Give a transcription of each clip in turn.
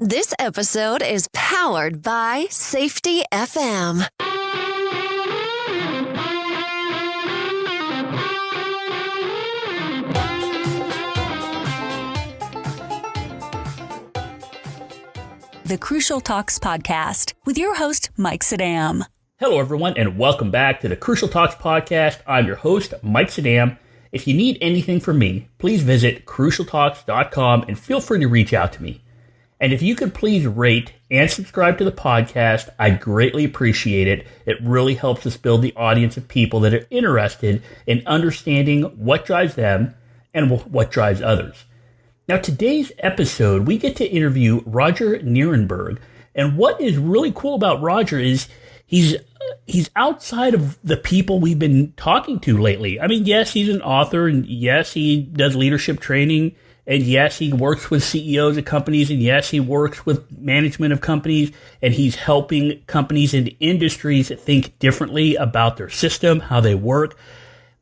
This episode is powered by Safety FM. The Crucial Talks podcast with your host, Mike Sedam. Hello, everyone, and welcome back to the Crucial Talks podcast. I'm your host, Mike Sedam. If you need anything from me, please visit crucialtalks.com and feel free to reach out to me. And if you could please rate and subscribe to the podcast, I'd greatly appreciate it. It really helps us build the audience of people that are interested in understanding what drives them and what drives others. Now, today's episode, we get to interview Roger Nierenberg. And what is really cool about Roger is he's outside of the people we've been talking to lately. I mean, yes, he's an author, and yes, he does leadership training, and yes, he works with CEOs of companies, and yes, he works with management of companies, and he's helping companies and industries think differently about their system, how they work.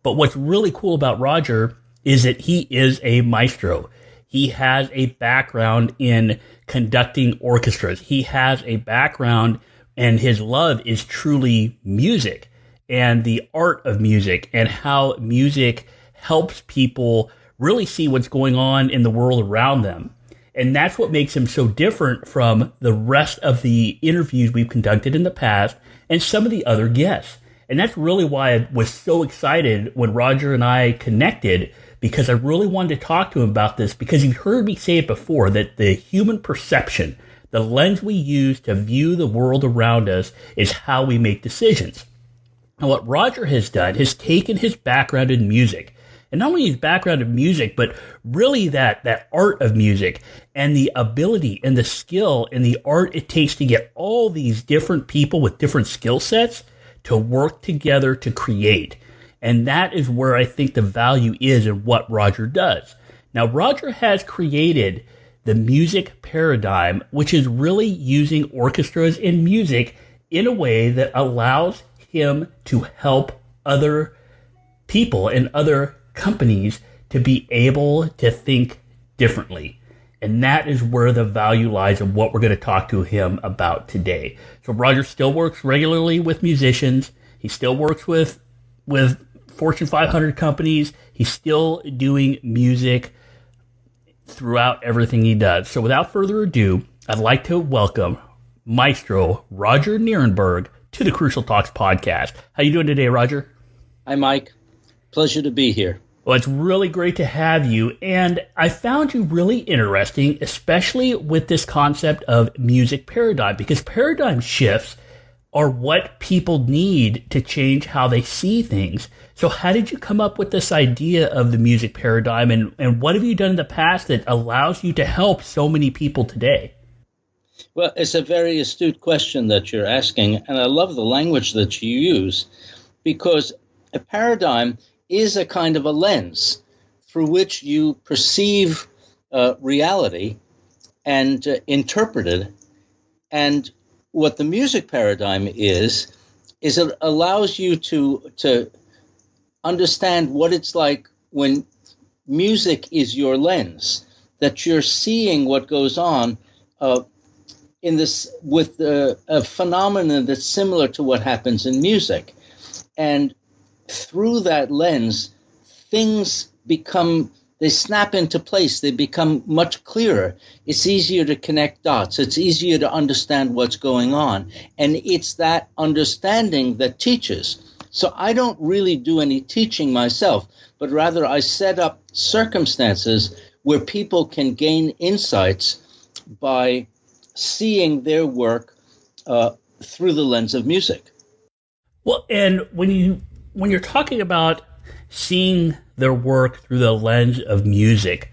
But what's really cool about Roger is that he is a maestro. He has a background in conducting orchestras. He has a background, and his love is truly music and the art of music and how music helps people really see what's going on in the world around them. And that's what makes him so different from the rest of the interviews we've conducted in the past and some of the other guests. And that's really why I was so excited when Roger and I connected, because I really wanted to talk to him about this, because you've heard me say it before, that the human perception, the lens we use to view the world around us, is how we make decisions. And what Roger has done is taken his background in music, and not only his background in music, but really that art of music and the ability and the skill and the art it takes to get all these different people with different skill sets to work together to create. And that is where I think the value is in what Roger does. Now, Roger has created the music paradigm, which is really using orchestras and music in a way that allows him to help other people and other companies to be able to think differently. And that is where the value lies of what we're going to talk to him about today. So Roger still works regularly with musicians. He still works with Fortune 500 companies. He's still doing music throughout everything he does. So without further ado, I'd like to welcome Maestro Roger Nierenberg to the Crucial Talks podcast. How you doing today, Roger? Hi, Mike. Pleasure to be here. Well, it's really great to have you, and I found you really interesting, especially with this concept of music paradigm, because paradigm shifts are what people need to change how they see things. So how did you come up with this idea of the music paradigm, and what have you done in the past that allows you to help so many people today? Well, it's a very astute question that you're asking, and I love the language that you use, because a paradigm is a kind of a lens through which you perceive reality and interpret it. And what the music paradigm is it allows you to understand what it's like when music is your lens, that you're seeing what goes on in this with a phenomenon that's similar to what happens in music. And through that lens, things they snap into place. They become much clearer. It's easier to connect dots. It's easier to understand what's going on. And it's that understanding that teaches. So I don't really do any teaching myself, but rather I set up circumstances where people can gain insights by seeing their work through the lens of music. Well, and when you're talking about seeing their work through the lens of music,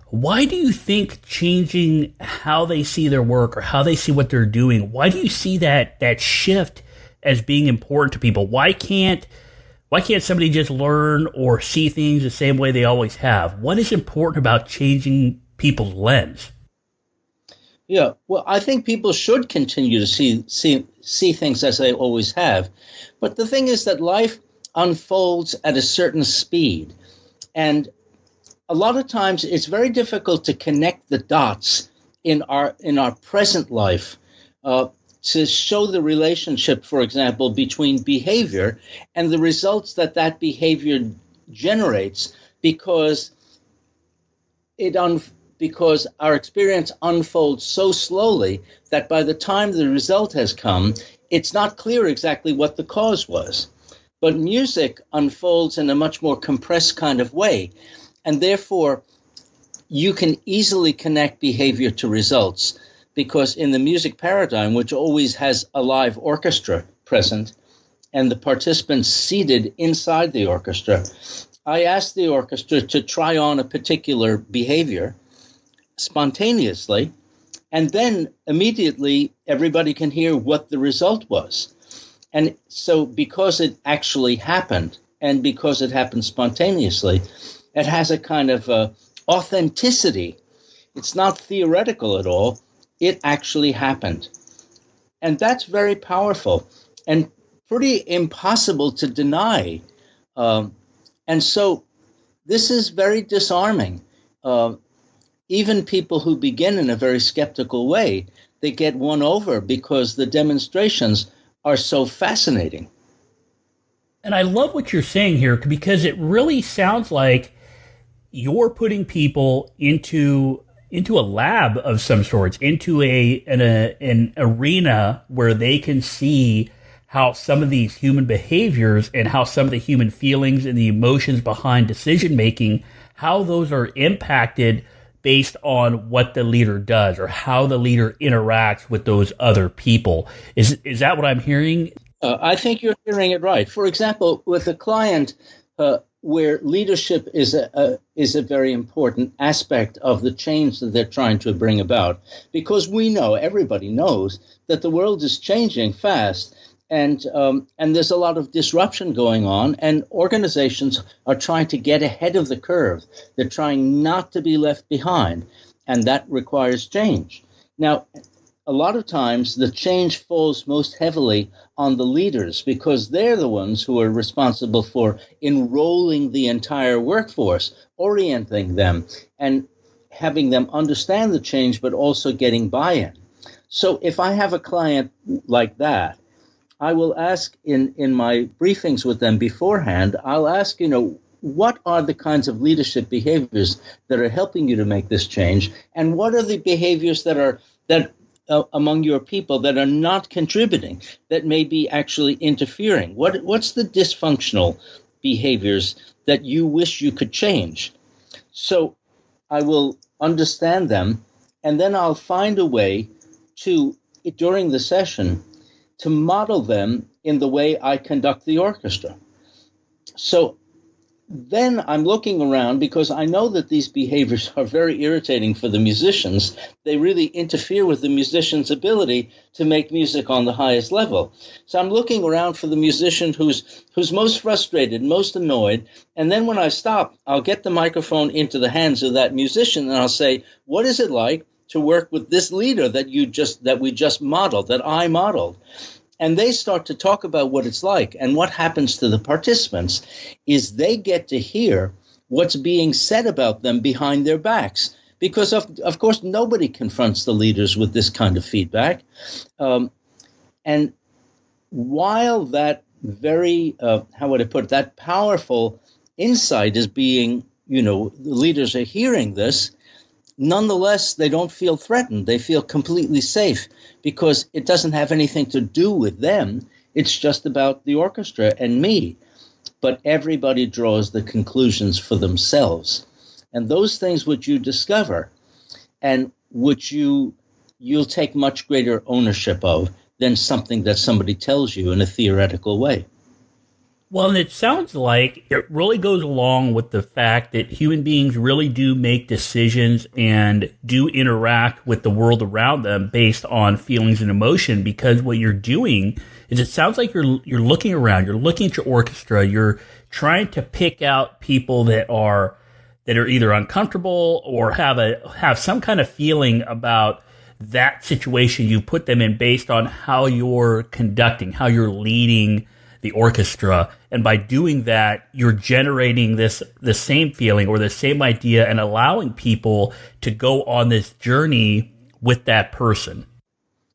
why do you think changing how they see their work or how they see what they're doing, why do you see that shift as being important to people? Why can't somebody just learn or see things the same way they always have? What is important about changing people's lens? Yeah, well, I think people should continue to see things as they always have. But the thing is that life unfolds at a certain speed. And a lot of times it's very difficult to connect the dots in our present life to show the relationship, for example, between behavior and the results that behavior generates, because because our experience unfolds so slowly that by the time the result has come, it's not clear exactly what the cause was. But music unfolds in a much more compressed kind of way, and therefore you can easily connect behavior to results, because in the music paradigm, which always has a live orchestra present and the participants seated inside the orchestra, I ask the orchestra to try on a particular behavior spontaneously, and then immediately everybody can hear what the result was. And so because it actually happened, and because it happened spontaneously, it has a kind of authenticity. It's not theoretical at all. It actually happened. And that's very powerful and pretty impossible to deny. And so this is very disarming. Even people who begin in a very skeptical way, they get won over because the demonstrations are so fascinating. And I love what you're saying here, because it really sounds like you're putting people into a lab of some sorts, into an arena where they can see how some of these human behaviors and how some of the human feelings and the emotions behind decision making, how those are impacted based on what the leader does or how the leader interacts with those other people. Is that what I'm hearing? I think you're hearing it right. For example, with a client where leadership is a very important aspect of the change that they're trying to bring about, because everybody knows that the world is changing fast, and there's a lot of disruption going on, and organizations are trying to get ahead of the curve. They're trying not to be left behind, and that requires change. Now, a lot of times the change falls most heavily on the leaders, because they're the ones who are responsible for enrolling the entire workforce, orienting them, and having them understand the change, but also getting buy-in. So if I have a client like that, I will ask in my briefings with them beforehand, I'll ask, what are the kinds of leadership behaviors that are helping you to make this change? And what are the behaviors that among your people that are not contributing, that may be actually interfering? What's the dysfunctional behaviors that you wish you could change? So I will understand them, and then I'll find a way to, during the session, to model them in the way I conduct the orchestra. So then I'm looking around, because I know that these behaviors are very irritating for the musicians. They really interfere with the musician's ability to make music on the highest level. So I'm looking around for the musician who's most frustrated, most annoyed. And then when I stop, I'll get the microphone into the hands of that musician, and I'll say, what is it like to work with this leader that we just modeled, that I modeled? And they start to talk about what it's like. And what happens to the participants is they get to hear what's being said about them behind their backs. Because, of course, nobody confronts the leaders with this kind of feedback. And while that very, that powerful insight is being, the leaders are hearing this, nonetheless, they don't feel threatened. They feel completely safe, because it doesn't have anything to do with them. It's just about the orchestra and me. But everybody draws the conclusions for themselves. And those things which you discover and which you'll take much greater ownership of than something that somebody tells you in a theoretical way. Well, and it sounds like it really goes along with the fact that human beings really do make decisions and do interact with the world around them based on feelings and emotion, because what you're doing is, it sounds like you're looking around, you're looking at your orchestra, you're trying to pick out people that are either uncomfortable or have some kind of feeling about that situation you put them in based on how you're conducting, how you're leading the orchestra. And by doing that, you're generating the same feeling or the same idea and allowing people to go on this journey with that person.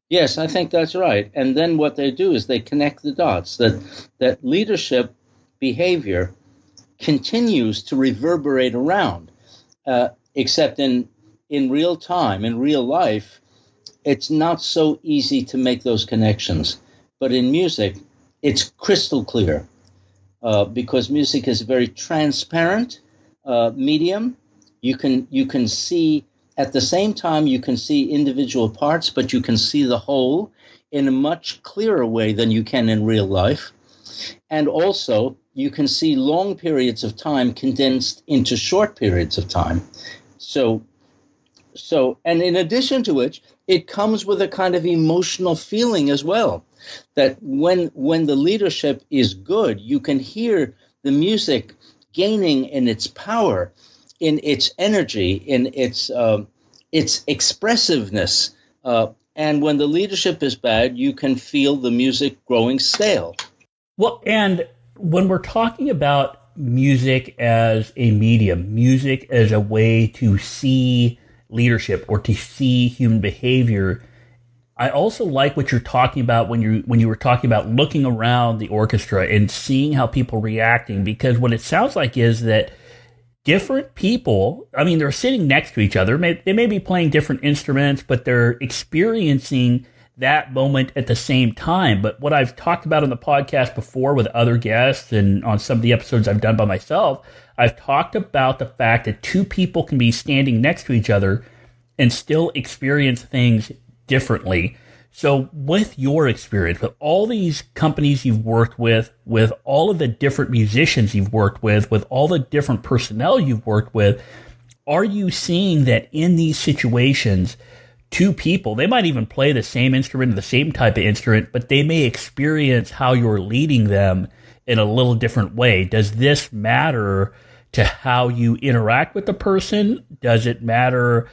Yes, I think that's right. And then what they do is they connect the dots, that leadership behavior continues to reverberate around, except in real time, in real life, it's not so easy to make those connections. But in music, it's crystal clear, because music is a very transparent medium. You can see, at the same time, you can see individual parts, but you can see the whole in a much clearer way than you can in real life. And also, you can see long periods of time condensed into short periods of time. So, and in addition to which, it comes with a kind of emotional feeling as well, that when the leadership is good, you can hear the music gaining in its power, in its energy, in its expressiveness. And when the leadership is bad, you can feel the music growing stale. Well, and when we're talking about music as a medium, music as a way to see leadership or to see human behavior, I also like what you're talking about when you were talking about looking around the orchestra and seeing how people are reacting, because what it sounds like is that different people, I mean, they're sitting next to each other. They may be playing different instruments, but they're experiencing that moment at the same time. But what I've talked about on the podcast before with other guests and on some of the episodes I've done by myself, I've talked about the fact that two people can be standing next to each other and still experience things differently. So with your experience, with all these companies you've worked with all of the different musicians you've worked with all the different personnel you've worked with, are you seeing that in these situations, two people, they might even play the same instrument or the same type of instrument, but they may experience how you're leading them in a little different way? Does this matter to how you interact with the person? Does it matter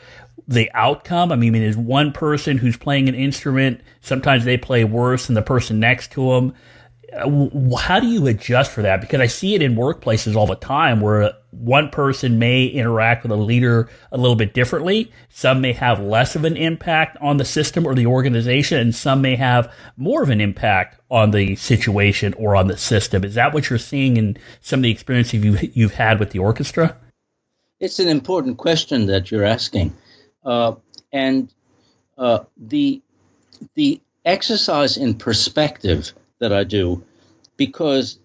the outcome? I mean, is one person who's playing an instrument, sometimes they play worse than the person next to them? How do you adjust for that? Because I see it in workplaces all the time where one person may interact with a leader a little bit differently. Some may have less of an impact on the system or the organization, and some may have more of an impact on the situation or on the system. Is that what you're seeing in some of the experiences you've had with the orchestra? It's an important question that you're asking. And the exercise in perspective that I do, because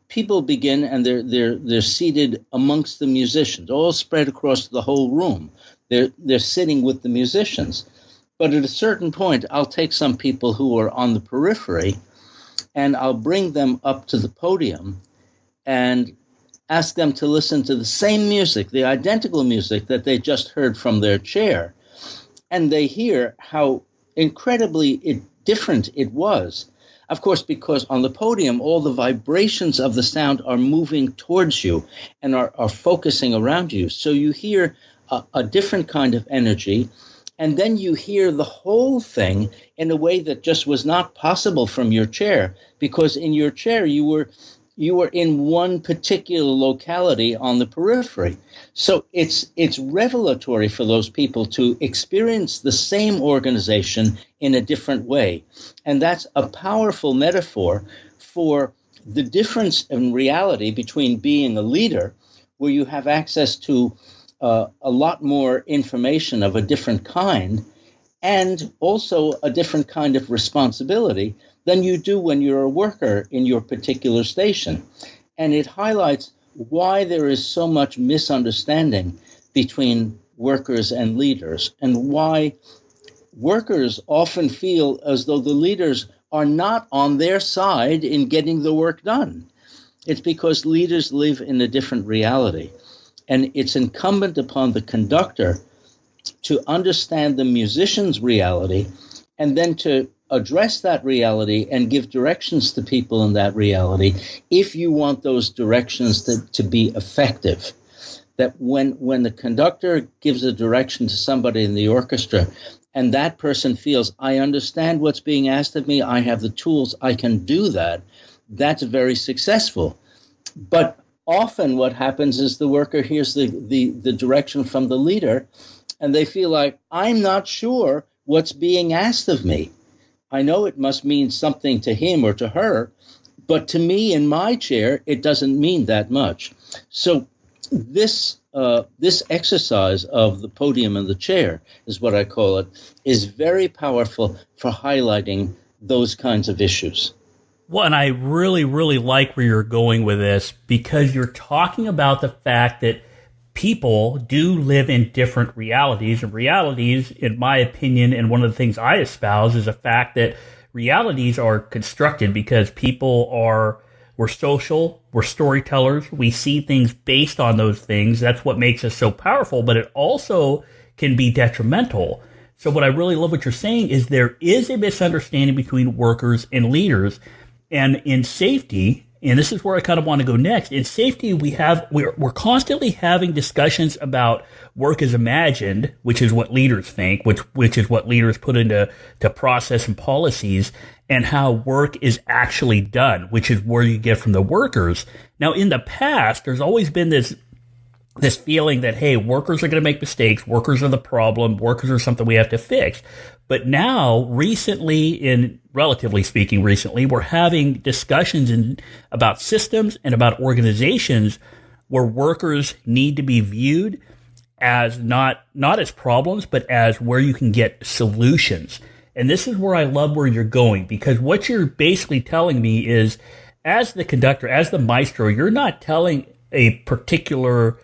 people begin and they're seated amongst the musicians, all spread across the whole room. They're sitting with the musicians. But at a certain point, I'll take some people who are on the periphery and I'll bring them up to the podium and ask them to listen to the same music, the identical music that they just heard from their chair. And they hear how incredibly different it was. Of course, because on the podium, all the vibrations of the sound are moving towards you and are focusing around you. So you hear a different kind of energy. And then you hear the whole thing in a way that just was not possible from your chair, because in your chair, you were in one particular locality on the periphery. So it's revelatory for those people to experience the same organization in a different way. And that's a powerful metaphor for the difference in reality between being a leader, where you have access to a lot more information of a different kind, and also a different kind of responsibility than you do when you're a worker in your particular station. And it highlights why there is so much misunderstanding between workers and leaders, and why workers often feel as though the leaders are not on their side in getting the work done. It's because leaders live in a different reality. And it's incumbent upon the conductor to understand the musician's reality and then to address that reality and give directions to people in that reality if you want those directions to be effective. That when the conductor gives a direction to somebody in the orchestra and that person feels, I understand what's being asked of me, I have the tools, I can do that, that's very successful. But often what happens is the worker hears the direction from the leader and they feel like, I'm not sure what's being asked of me. I know it must mean something to him or to her, but to me in my chair, it doesn't mean that much. So this exercise of the podium and the chair, is what I call it, is very powerful for highlighting those kinds of issues. Well, and I really, really like where you're going with this, because you're talking about the fact that people do live in different realities. And realities, in my opinion, and one of the things I espouse, is the fact that realities are constructed because we're social, we're storytellers, we see things based on those things. That's what makes us so powerful, but it also can be detrimental. So what I really love what you're saying is there is a misunderstanding between workers and leaders. And in safety, and this is where I kind of want to go next, in safety, we're constantly having discussions about work as imagined, which is what leaders think, which is what leaders put into process and policies, and how work is actually done, which is where you get from the workers. Now, in the past, there's always been this feeling that, hey, workers are going to make mistakes, workers are the problem, workers are something we have to fix. But now, relatively speaking, we're having discussions about systems and about organizations where workers need to be viewed as not as problems, but as where you can get solutions. And this is where I love where you're going, because what you're basically telling me is, as the conductor, as the maestro, you're not telling a particular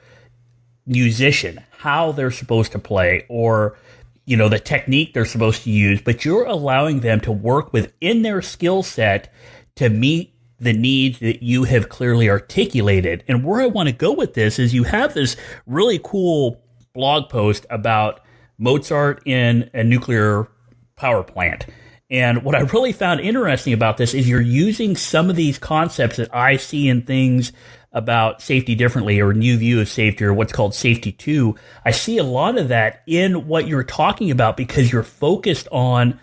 musician how they're supposed to play or the technique they're supposed to use, but you're allowing them to work within their skill set to meet the needs that you have clearly articulated. And where I want to go with this is, you have this really cool blog post about Mozart in a nuclear power plant. And what I really found interesting about this is you're using some of these concepts that I see in things about safety differently, or new view of safety, or what's called safety 2. I see a lot of that in what you're talking about, because you're focused on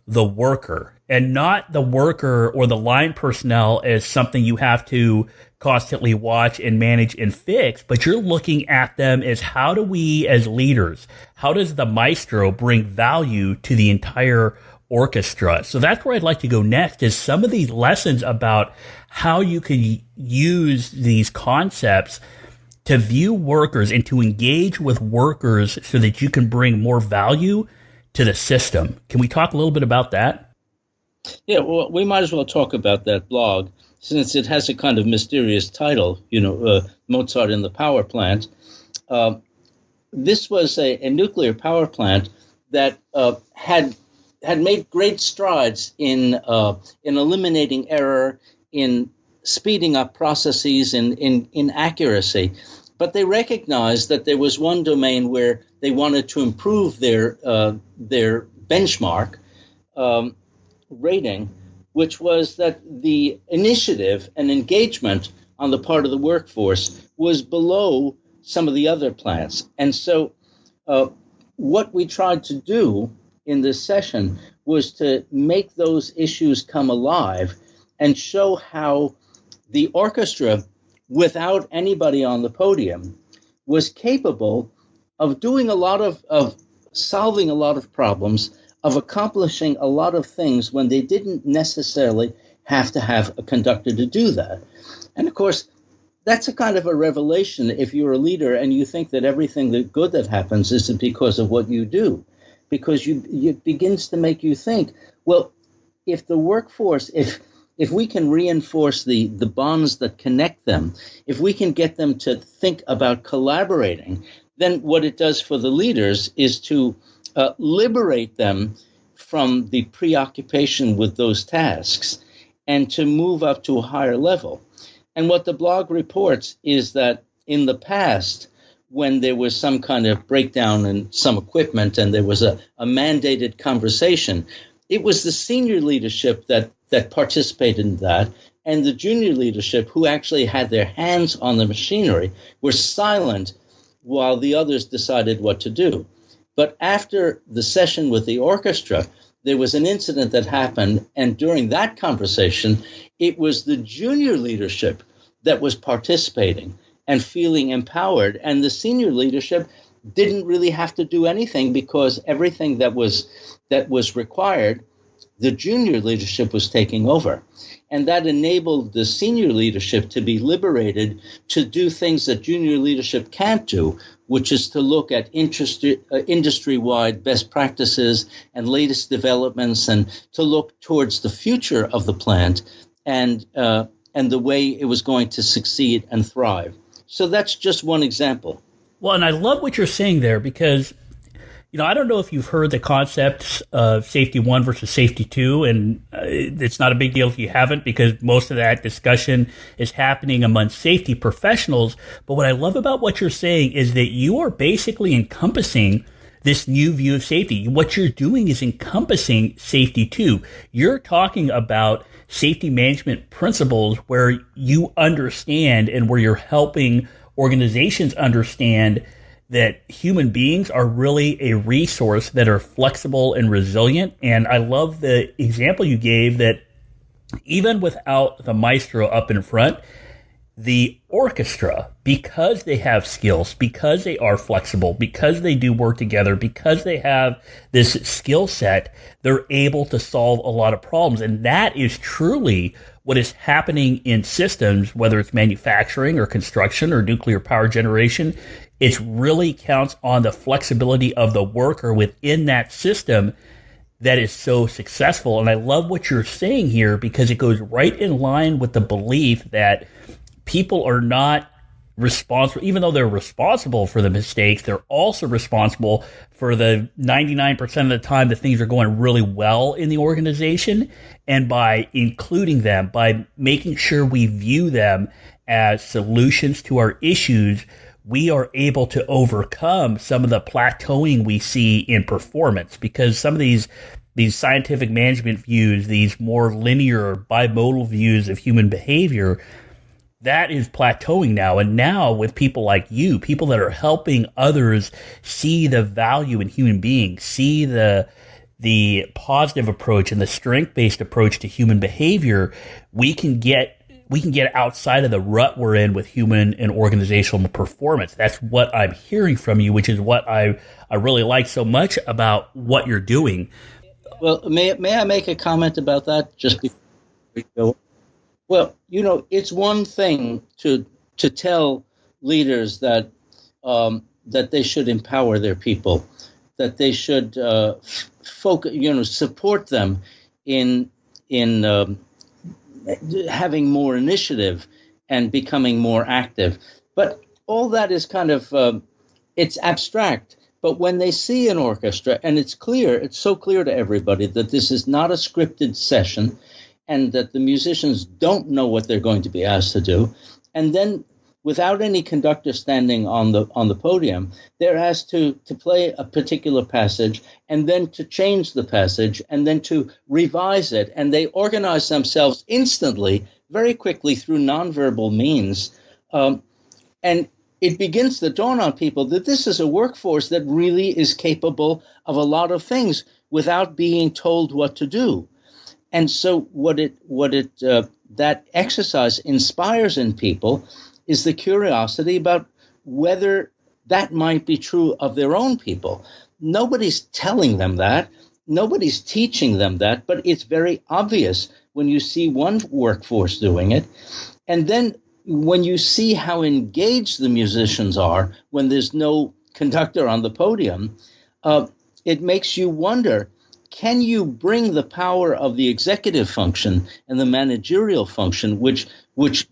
the worker and not the worker or the line personnel as something you have to constantly watch and manage and fix, but you're looking at them as, how do we as leaders, how does the maestro bring value to the entire orchestra? So that's where I'd like to go next, is some of these lessons about how you can use these concepts to view workers and to engage with workers so that you can bring more value to the system. Can we talk a little bit about that? Yeah, well, we might as well talk about that blog, since it has a kind of mysterious title, Mozart in the power plant. This was a nuclear power plant that had made great strides in eliminating error, in speeding up processes, in accuracy. But they recognized that there was one domain where they wanted to improve their benchmark rating, which was that the initiative and engagement on the part of the workforce was below some of the other plants. And so what we tried to do in this session was to make those issues come alive and show how the orchestra, without anybody on the podium, was capable of doing a lot of solving a lot of problems, of accomplishing a lot of things when they didn't necessarily have to have a conductor to do that. And of course, that's a kind of a revelation if you're a leader and you think that everything that good that happens is because of what you do. Because it begins to make you think, well, if the workforce, if we can reinforce the bonds that connect them, if we can get them to think about collaborating, then what it does for the leaders is to liberate them from the preoccupation with those tasks and to move up to a higher level. And what the blog reports is that in the past, when there was some kind of breakdown in some equipment and there was a mandated conversation, it was the senior leadership that participated in that, and the junior leadership, who actually had their hands on the machinery, were silent while the others decided what to do. But after the session with the orchestra, there was an incident that happened, and during that conversation, it was the junior leadership that was participating and feeling empowered, and the senior leadership didn't really have to do anything because everything that was required, the junior leadership was taking over. And that enabled the senior leadership to be liberated to do things that junior leadership can't do, which is to look at industry-wide best practices and latest developments, and to look towards the future of the plant and the way it was going to succeed and thrive. So that's just one example. Well, and I love what you're saying there because, I don't know if you've heard the concepts of safety 1 versus safety 2, and it's not a big deal if you haven't because most of that discussion is happening among safety professionals. But what I love about what you're saying is that you are basically encompassing this new view of safety. What you're doing is encompassing safety 2. You're talking about safety management principles where you understand and where you're helping organizations understand that human beings are really a resource that are flexible and resilient. And I love the example you gave that even without the maestro up in front, the orchestra, because they have skills, because they are flexible, because they do work together, because they have this skill set, they're able to solve a lot of problems. And that is truly what is happening in systems, whether it's manufacturing or construction or nuclear power generation. It really counts on the flexibility of the worker within that system that is so successful. And I love what you're saying here because it goes right in line with the belief that people are not responsible, even though they're responsible for the mistakes, they're also responsible for the 99% of the time that things are going really well in the organization. And by including them, by making sure we view them as solutions to our issues, we are able to overcome some of the plateauing we see in performance, because some of these scientific management views, these more linear bimodal views of human behavior, that is plateauing now. And now with people like you, people that are helping others see the value in human beings, see the positive approach and the strength-based approach to human behavior, we can get outside of the rut we're in with human and organizational performance. That's what I'm hearing from you, which is what I really like so much about what you're doing. Well, may I make a comment about that just before we go? Well, it's one thing to tell leaders that they should empower their people, that they should focus, support them in having more initiative and becoming more active. But all that is kind of, it's abstract. But when they see an orchestra, and it's so clear to everybody that this is not a scripted session and that the musicians don't know what they're going to be asked to do, and then without any conductor standing on the podium, they're asked to play a particular passage and then to change the passage and then to revise it. And they organize themselves instantly, very quickly through nonverbal means. And it begins to dawn on people that this is a workforce that really is capable of a lot of things without being told what to do. And so that exercise inspires in people is the curiosity about whether that might be true of their own people. Nobody's telling them that. Nobody's teaching them that, but it's very obvious when you see one workforce doing it. And then when you see how engaged the musicians are when there's no conductor on the podium, it makes you wonder, can you bring the power of the executive function and the managerial function, which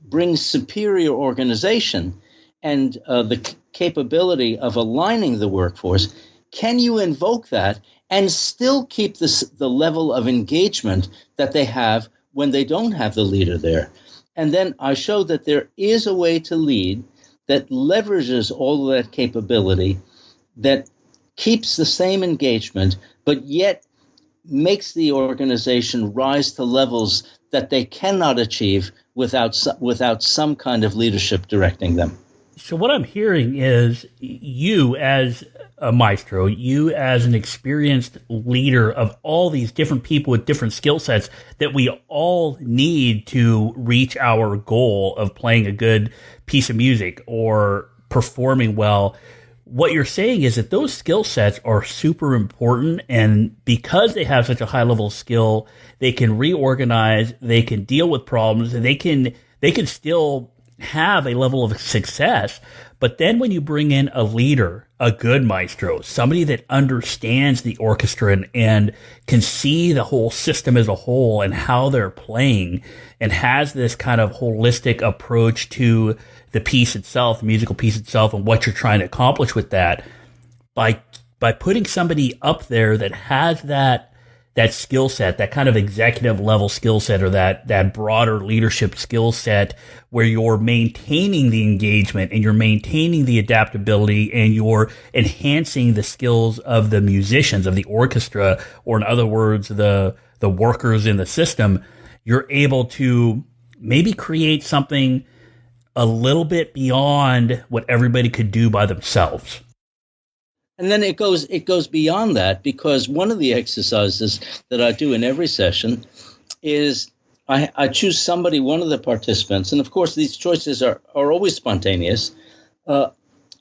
brings superior organization and the capability of aligning the workforce, can you invoke that and still keep the level of engagement that they have when they don't have the leader there? And then I showed that there is a way to lead that leverages all of that capability, that keeps the same engagement, but yet makes the organization rise to levels that they cannot achieve without some kind of leadership directing them. So what I'm hearing is you as a maestro, you as an experienced leader of all these different people with different skill sets that we all need to reach our goal of playing a good piece of music or performing well. what you're saying is that those skill sets are super important, and because they have such a high level of skill, they can reorganize, they can deal with problems, and they can still have a level of success. But then when you bring in a leader, a good maestro, somebody that understands the orchestra and can see the whole system as a whole and how they're playing, and has this kind of holistic approach to the piece itself, the musical piece itself, and what you're trying to accomplish with that, by putting somebody up there that has that skill set, that kind of executive level skill set, or that broader leadership skill set, where you're maintaining the engagement and you're maintaining the adaptability and you're enhancing the skills of the musicians, of the orchestra, or in other words, the workers in the system, you're able to maybe create something a little bit beyond what everybody could do by themselves. And then it goes beyond that, because one of the exercises that I do in every session is I choose somebody, one of the participants, and of course these choices are always spontaneous,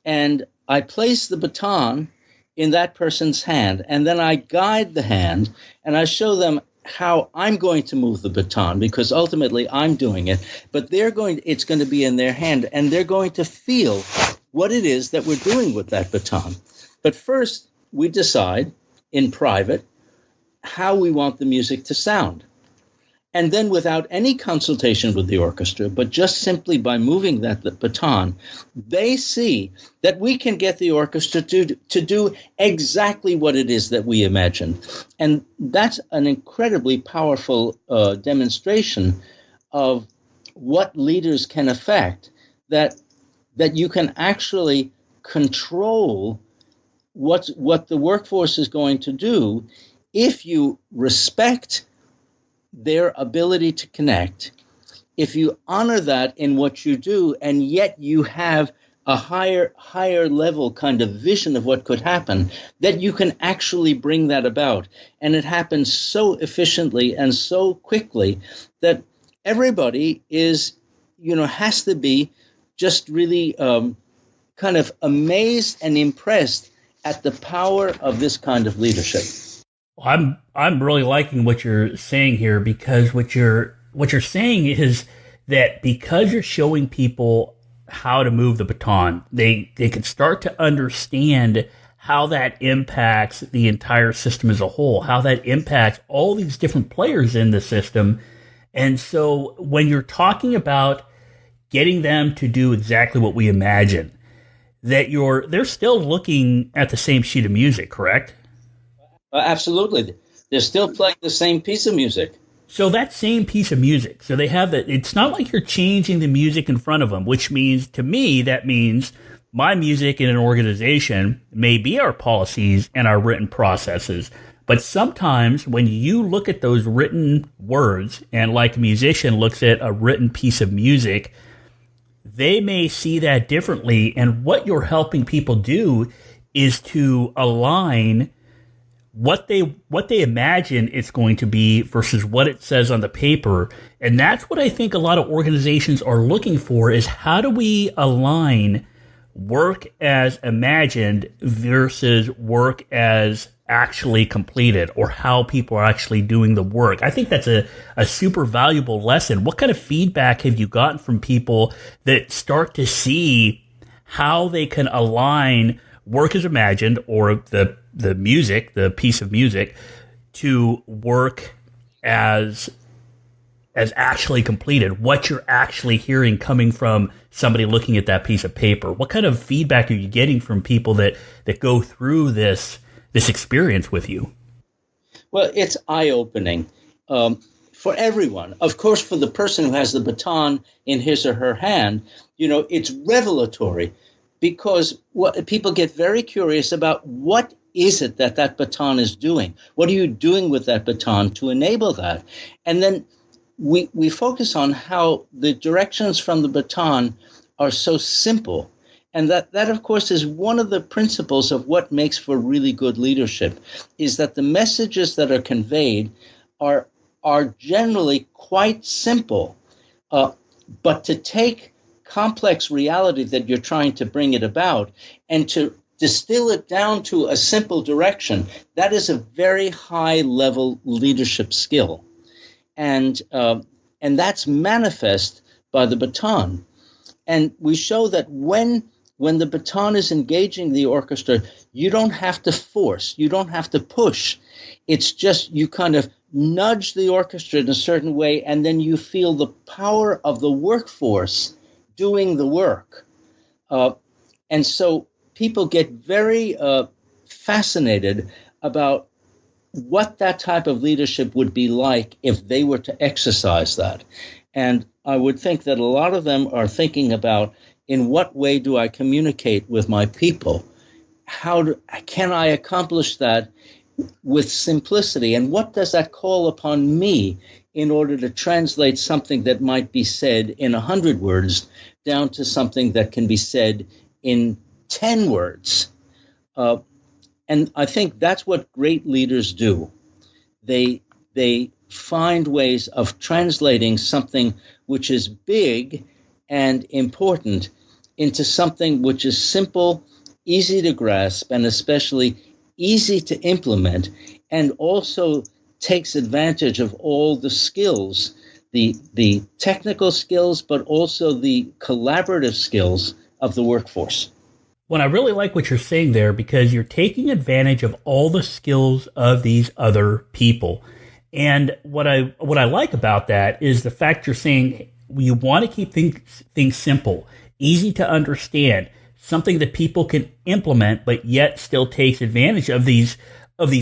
and I place the baton in that person's hand, and then I guide the hand, and I show them how I'm going to move the baton, because ultimately I'm doing it, but it's going to be in their hand, and they're going to feel what it is that we're doing with that baton. But first, we decide in private how we want the music to sound. And then without any consultation with the orchestra, but just simply by moving the baton, they see that we can get the orchestra to do exactly what it is that we imagined. And that's an incredibly powerful demonstration of what leaders can affect, that you can actually control what the workforce is going to do if you respect their ability to connect, if you honor that in what you do, and yet you have a higher level kind of vision of what could happen, that you can actually bring that about. And it happens so efficiently and so quickly that everybody has to be just really kind of amazed and impressed at the power of this kind of leadership. I'm really liking what you're saying here, because what you're saying is that because you're showing people how to move the baton, they can start to understand how that impacts the entire system as a whole, how that impacts all these different players in the system. And so when you're talking about getting them to do exactly what we imagine, that they're still looking at the same sheet of music, correct? Absolutely. They're still playing the same piece of music. So that same piece of music, so they have that. It's not like you're changing the music in front of them, which means, to me, that means my music in an organization may be our policies and our written processes. But sometimes when you look at those written words, and like a musician looks at a written piece of music, they may see that differently. And what you're helping people do is to align what they imagine it's going to be versus what it says on the paper. And that's what I think a lot of organizations are looking for, is how do we align work as imagined versus work as actually completed, or how people are actually doing the work. I think that's a super valuable lesson. What kind of feedback have you gotten from people that start to see how they can align work as imagined, or the music, the piece of music, to work as actually completed, what you're actually hearing coming from somebody looking at that piece of paper? What kind of feedback are you getting from people that go through this experience with you? Well, it's eye-opening for everyone. Of course, for the person who has the baton in his or her hand, it's revelatory, because people get very curious about what is it that baton is doing? What are you doing with that baton to enable that? And then we focus on how the directions from the baton are so simple. And that, of course, is one of the principles of what makes for really good leadership, is that the messages that are conveyed are generally quite simple. But to take complex reality that you're trying to bring it about, and to distill it down to a simple direction, that is a very high level leadership skill. And that's manifest by the baton. And we show that when the baton is engaging the orchestra, you don't have to force, you don't have to push. It's just you kind of nudge the orchestra in a certain way, and then you feel the power of the workforce doing the work. And so people get very fascinated about what that type of leadership would be like if they were to exercise that. And I would think that a lot of them are thinking about, in what way do I communicate with my people? Can I accomplish that with simplicity? And what does that call upon me in order to translate something that might be said in 100 words down to something that can be said in 10 words? And I think that's what great leaders do. They find ways of translating something which is big and important into something which is simple, easy to grasp, and especially easy to implement, and also takes advantage of all the skills, the technical skills, but also the collaborative skills of the workforce. Well, I really like what you're saying there, because you're taking advantage of all the skills of these other people. And what I like about that is the fact you're saying you want to keep things simple, easy to understand, something that people can implement, but yet still takes advantage of these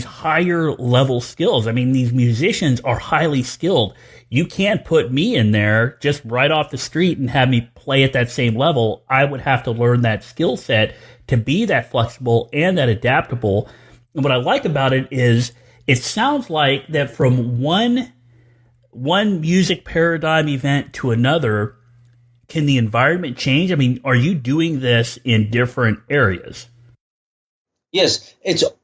higher level skills. I mean, these musicians are highly skilled. You can't put me in there just right off the street and have me play at that same level. I would have to learn that skill set to be that flexible and that adaptable. And what I like about it is it sounds like that from one music paradigm event to another, can the environment change? I mean, are you doing this in different areas? Yes,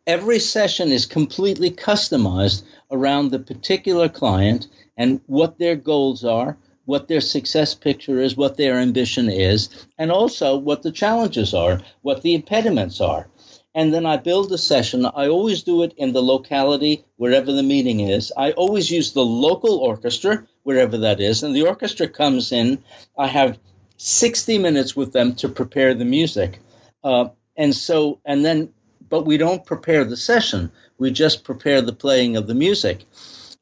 every session is completely customized around the particular client and what their goals are, what their success picture is, what their ambition is, and also what the challenges are, what the impediments are. And then I build a session. I always do it in the locality, wherever the meeting is. I always use the local orchestra, wherever that is. And the orchestra comes in. I have 60 minutes with them to prepare the music. But we don't prepare the session. We just prepare the playing of the music.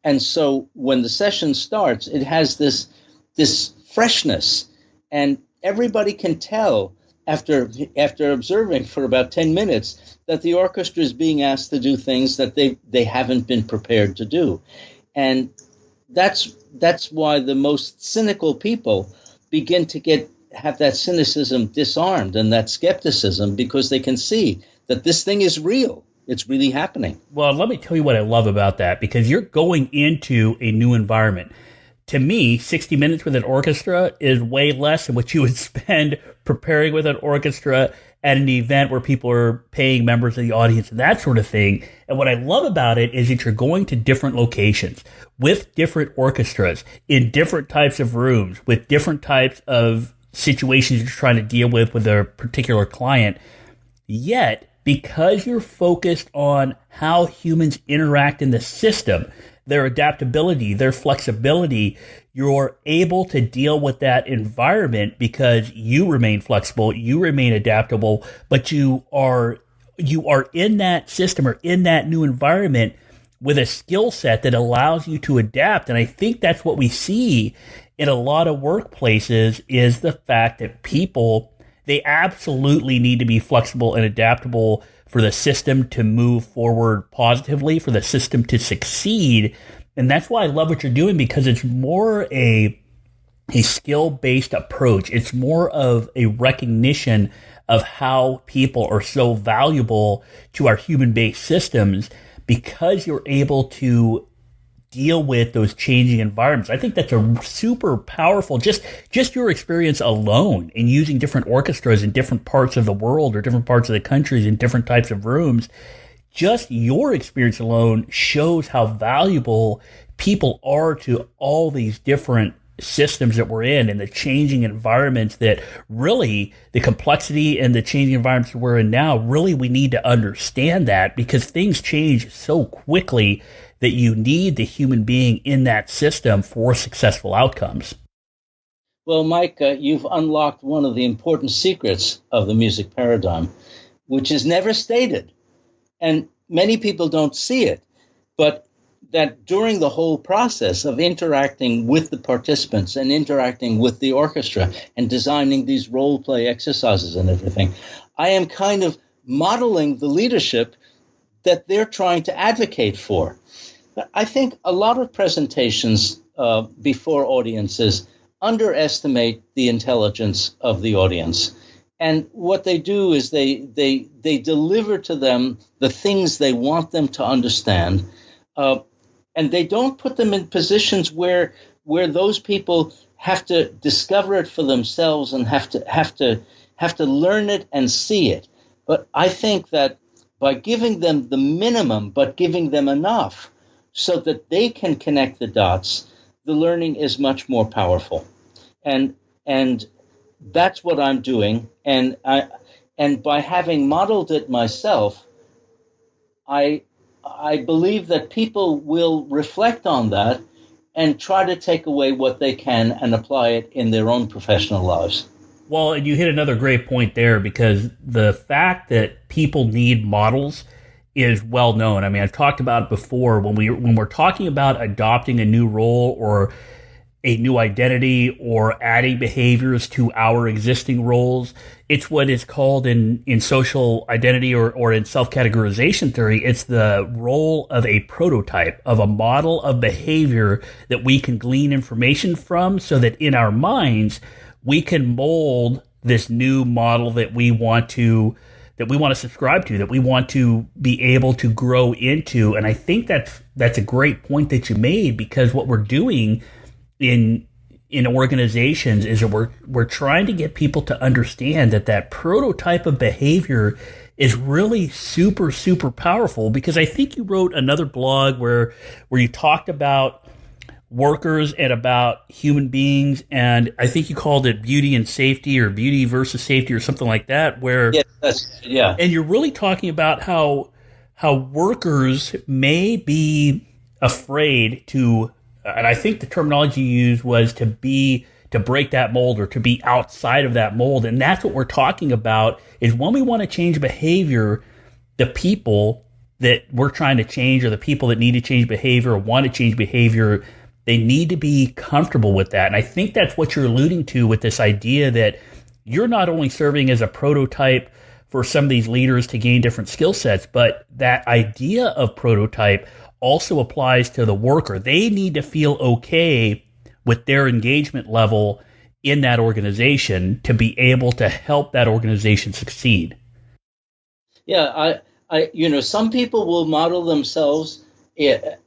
And so when the session starts, it has this freshness. And everybody can tell after observing for about 10 minutes that the orchestra is being asked to do things that they haven't been prepared to do. And that's why the most cynical people begin to have that cynicism disarmed and that skepticism, because they can see that this thing is real. It's really happening. Well, let me tell you what I love about that, because you're going into a new environment. To me, 60 minutes with an orchestra is way less than what you would spend preparing with an orchestra at an event where people are paying members of the audience and that sort of thing. And what I love about it is that you're going to different locations with different orchestras in different types of rooms with different types of situations you're trying to deal with a particular client. Yet, because you're focused on how humans interact in the system, their adaptability, their flexibility, you're able to deal with that environment because you remain flexible, you remain adaptable, but you are in that system or in that new environment with a skill set that allows you to adapt. And I think that's what we see in a lot of workplaces, is the fact that people, they absolutely need to be flexible and adaptable for the system to move forward positively, for the system to succeed. And that's why I love what you're doing, because it's more a skill-based approach. It's more of a recognition of how people are so valuable to our human-based systems, because you're able to deal with those changing environments. I think that's a super powerful, just your experience alone in using different orchestras in different parts of the world or different parts of the countries in different types of rooms. Just your experience alone shows how valuable people are to all these different systems that we're in and the changing environments that really the complexity and the changing environments we're in now, really we need to understand that because things change so quickly that you need the human being in that system for successful outcomes. Well, Mike, you've unlocked one of the important secrets of the music paradigm, which is never stated. And many people don't see it, but that during the whole process of interacting with the participants and interacting with the orchestra and designing these role play exercises and everything, I am kind of modeling the leadership that they're trying to advocate for. I think a lot of presentations before audiences underestimate the intelligence of the audience. And what they do is they deliver to them the things they want them to understand, and they don't put them in positions where those people have to discover it for themselves and have to learn it and see it. But I think that by giving them the minimum, but giving them enough so that they can connect the dots, the learning is much more powerful. And that's what I'm doing. And by having modeled it myself, I believe that people will reflect on that and try to take away what they can and apply it in their own professional lives. Well, and you hit another great point there because the fact that people need models is well known. I mean, I've talked about it before when we're talking about adopting a new role or a new identity or adding behaviors to our existing roles. It's what is called in social identity or in self-categorization theory, it's the role of a prototype, of a model of behavior that we can glean information from so that in our minds, we can mold this new model that we want to subscribe to, that we want to be able to grow into. And I think that's a great point that you made because what we're doing in organizations is that we're trying to get people to understand that prototype of behavior is really super, super powerful because I think you wrote another blog where you talked about workers and about human beings, and I think you called it beauty and safety or beauty versus safety or something like that, where and you're really talking about how workers may be afraid to, and I think the terminology you used was to break that mold or to be outside of that mold. And that's what we're talking about is when we want to change behavior, the people that we're trying to change or the people that need to change behavior or want to change behavior, they need to be comfortable with that. And I think that's what you're alluding to with this idea that you're not only serving as a prototype for some of these leaders to gain different skill sets, but that idea of prototype also applies to the worker. They need to feel okay with their engagement level in that organization to be able to help that organization succeed. Yeah, some people will model themselves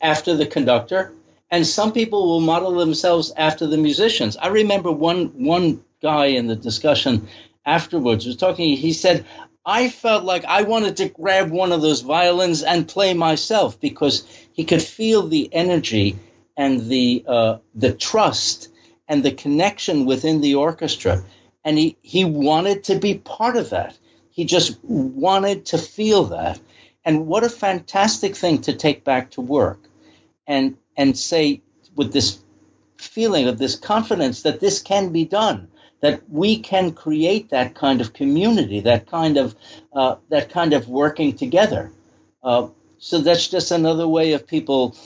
after the conductor, and some people will model themselves after the musicians. I remember one guy in the discussion afterwards was talking. He said, I felt like I wanted to grab one of those violins and play myself because he could feel the energy and the trust and the connection within the orchestra. And he wanted to be part of that. He just wanted to feel that. And what a fantastic thing to take back to work and say with this feeling of this confidence that this can be done, that we can create that kind of community, that kind of working together. So that's just another way of people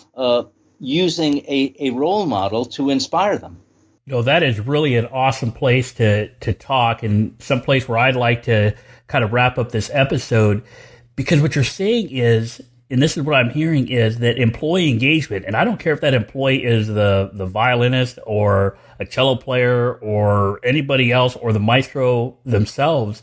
using a role model to inspire them. That is really an awesome place to talk, and some place where I'd like to kind of wrap up this episode, because what you're saying is, and this is what I'm hearing, is that employee engagement, and I don't care if that employee is the violinist or a cello player or anybody else or the maestro themselves,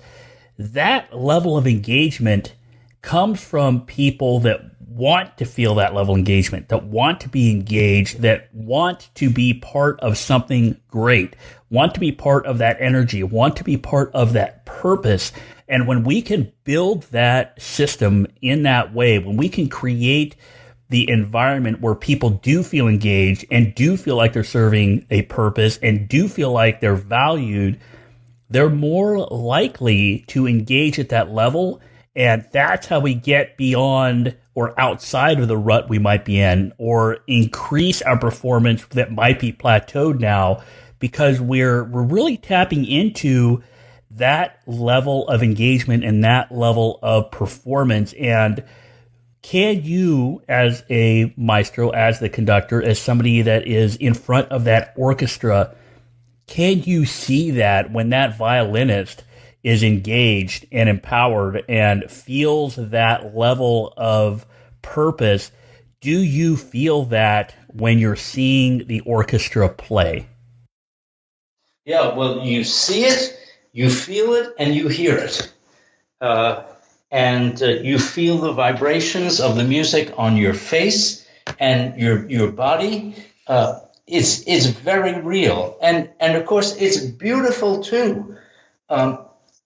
that level of engagement comes from people that want to feel that level of engagement, that want to be engaged, that want to be part of something great, want to be part of that energy, want to be part of that purpose. And when we can build that system in that way, when we can create the environment where people do feel engaged and do feel like they're serving a purpose and do feel like they're valued, they're more likely to engage at that level. And that's how we get beyond or outside of the rut we might be in, or increase our performance that might be plateaued now, because we're really tapping into that level of engagement and that level of performance. And can you, as a maestro, as the conductor, as somebody that is in front of that orchestra, can you see that when that violinist is engaged and empowered and feels that level of purpose? Do you feel that when you're seeing the orchestra play? Yeah, well, you see it, you feel it, and you hear it. And you feel the vibrations of the music on your face and your body. It's very real. And of course, it's beautiful too.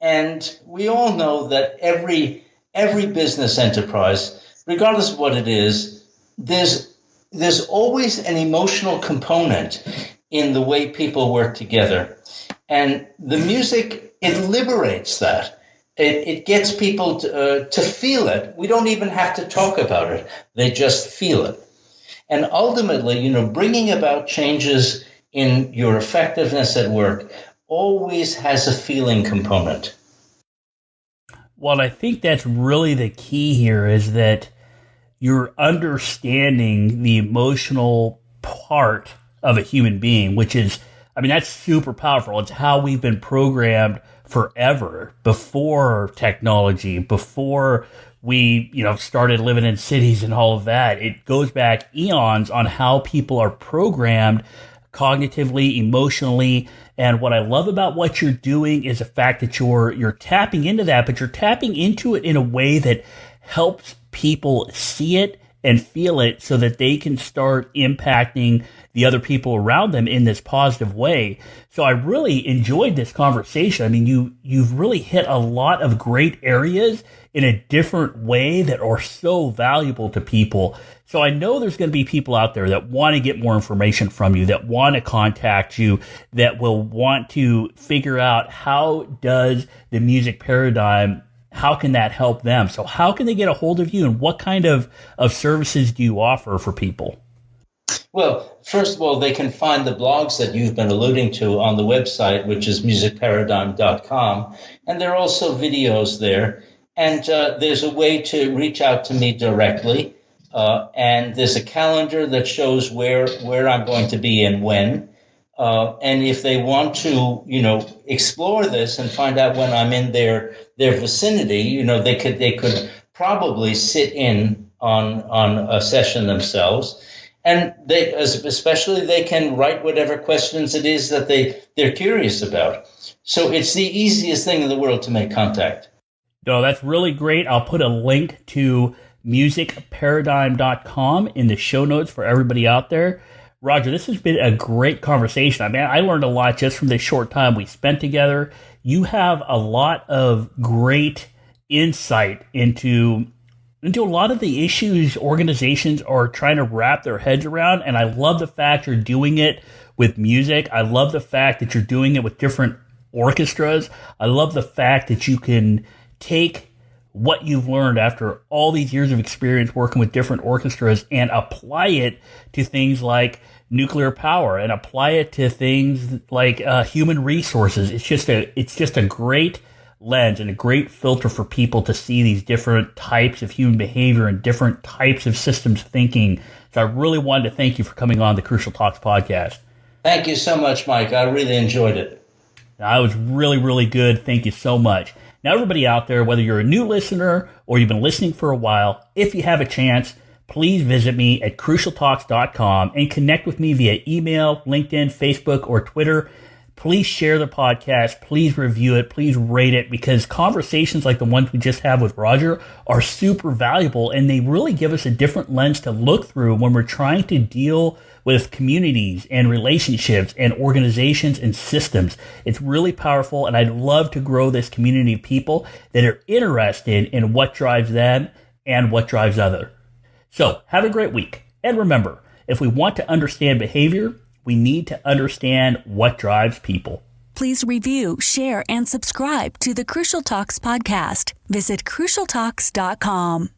And we all know that every business enterprise, regardless of what it is, there's always an emotional component in the way people work together. And the music, it liberates that. It gets people to feel it. We don't even have to talk about it. They just feel it. And ultimately, bringing about changes in your effectiveness at work always has a feeling component. Well, I think that's really the key here, is that you're understanding the emotional part of a human being, which is, that's super powerful. It's how we've been programmed forever, before technology, before we, started living in cities and all of that. It goes back eons on how people are programmed cognitively, emotionally. And what I love about what you're doing is the fact that you're tapping into that, but you're tapping into it in a way that helps people see it and feel it, so that they can start impacting the other people around them in this positive way. So I really enjoyed this conversation. You've really hit a lot of great areas in a different way that are so valuable to people. So I know there's going to be people out there that want to get more information from you, that want to contact you, that will want to figure out how does the music paradigm, how can that help them? So how can they get a hold of you, and what kind of services do you offer for people? Well, first of all, they can find the blogs that you've been alluding to on the website, which is musicparadigm.com. And there are also videos there. And there's a way to reach out to me directly. And there's a calendar that shows where I'm going to be and when. And if they want to, explore this and find out when I'm in their vicinity, they could probably sit in on a session themselves. And especially they can write whatever questions it is that they're curious about. So it's the easiest thing in the world to make contact. No, that's really great. I'll put a link to musicparadigm.com in the show notes for everybody out there. Roger, this has been a great conversation. I learned a lot just from this short time we spent together. You have a lot of great insight into a lot of the issues organizations are trying to wrap their heads around. And I love the fact you're doing it with music. I love the fact that you're doing it with different orchestras. I love the fact that you can take what you've learned after all these years of experience working with different orchestras and apply it to things like nuclear power and apply it to things like human resources. It's just a great lens and a great filter for people to see these different types of human behavior and different types of systems thinking. So I really wanted to thank you for coming on the Crucial Talks podcast. Thank you so much, Mike. I really enjoyed it. That was really, really good. Thank you so much. Now, everybody out there, whether you're a new listener or you've been listening for a while, if you have a chance, please visit me at crucialtalks.com and connect with me via email, LinkedIn, Facebook, or Twitter. Please share the podcast. Please review it. Please rate it, because conversations like the ones we just had with Roger are super valuable, and they really give us a different lens to look through when we're trying to deal with communities and relationships and organizations and systems. It's really powerful, and I'd love to grow this community of people that are interested in what drives them and what drives others. So have a great week. And remember, if we want to understand behavior, we need to understand what drives people. Please review, share, and subscribe to the Crucial Talks podcast. Visit crucialtalks.com.